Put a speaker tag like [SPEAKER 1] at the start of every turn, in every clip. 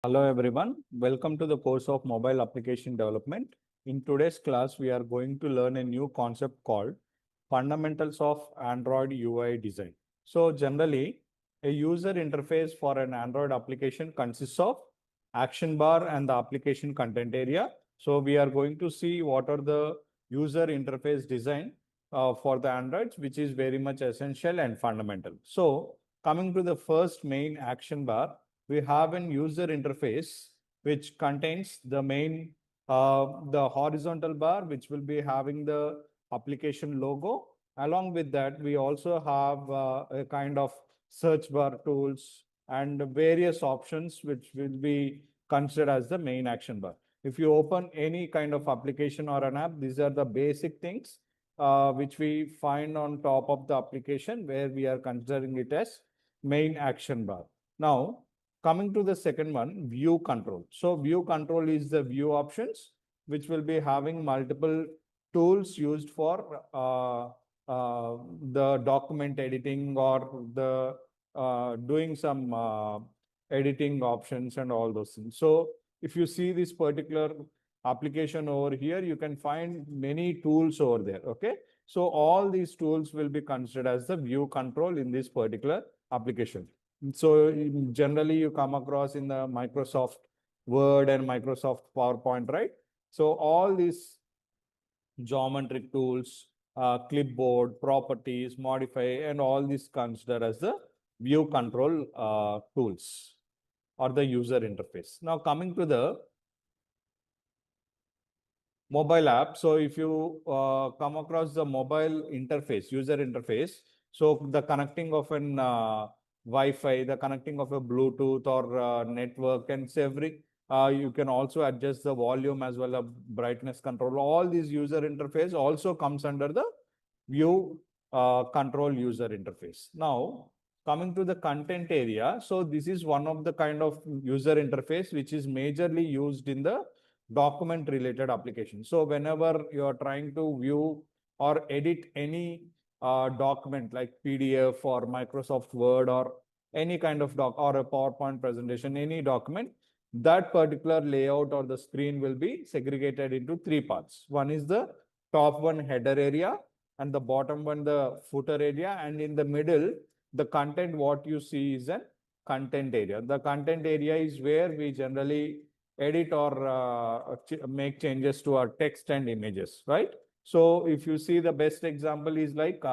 [SPEAKER 1] Hello everyone, welcome to the course of mobile application development. In today's class, we are going to learn a new concept called fundamentals of Android UI design. So generally, a user interface for an Android application consists of action bar and the application content area. So we are going to see what are the user interface design for the Androids, which is very much essential and fundamental. So coming to the first main action bar, we have an user interface which contains the main the horizontal bar, which will be having the application logo. Along with that, we also have a kind of search bar tools and various options which will be considered as the main action bar. If you open any kind of application or an app, these are the basic things which we find on top of the application where we are considering it as main action bar. Now, coming to the second one, view control. So view control is the view options, which will be having multiple tools used for the document editing or the doing some editing options and all those things. So if you see this particular application over here, you can find many tools over there. Okay. So all these tools will be considered as the view control in this particular application. So generally you come across in the Microsoft Word and Microsoft PowerPoint, right? So all these geometric tools, clipboard, properties, modify, and all these considered as the view control tools or the user interface. Now coming to the mobile app. So if you come across the mobile interface, user interface, so the connecting of an Wi-Fi, the connecting of a Bluetooth or network, and every you can also adjust the volume as well as brightness control. All these user interface also comes under the view control user interface. Now coming to the content area, so this is one of the kind of user interface which is majorly used in the document related applications. So whenever you are trying to view or edit any document like PDF or Microsoft Word or any kind of doc or a PowerPoint presentation, any document, that particular layout or the screen will be segregated into three parts. One is the top one, header area, and the bottom one, the footer area, and in the middle, the content what you see is a content area. The content area is where we generally edit or make changes to our text and images, right? So if you see, the best example is like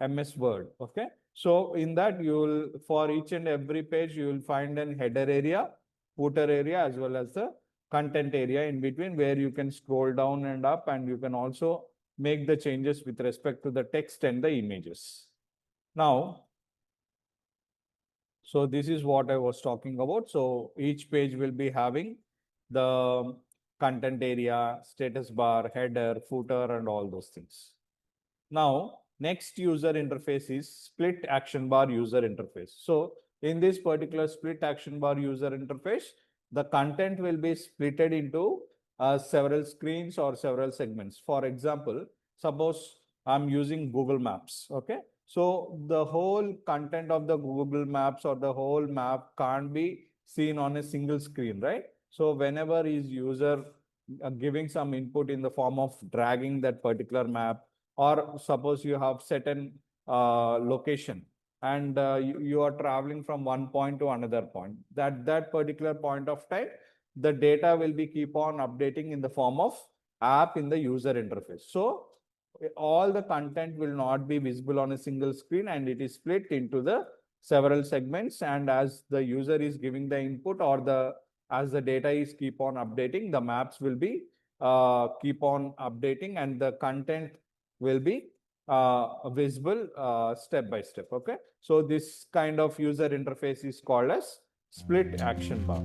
[SPEAKER 1] MS Word, okay? So in that, you will, for each and every page, you will find an header area, footer area, as well as the content area in between, where you can scroll down and up, and you can also make the changes with respect to the text and the images. Now, so this is what I was talking about. So each page will be having the content area, status bar, header, footer, and all those things. Now, next user interface is split action bar user interface. So in this particular split action bar user interface, the content will be splitted into several screens or several segments. For example, suppose I'm using Google Maps, okay? So the whole content of the Google Maps or the whole map can't be seen on a single screen, right? So whenever is user giving some input in the form of dragging that particular map, or suppose you have set an location and you are traveling from one point to another point, that particular point of time, the data will be keep on updating in the form of app in the user interface. So all the content will not be visible on a single screen, and it is split into the several segments. And as the user is giving the input or as the data is keep on updating, the maps will be keep on updating, and the content will be visible step by step. Okay. So this kind of user interface is called as split action bar.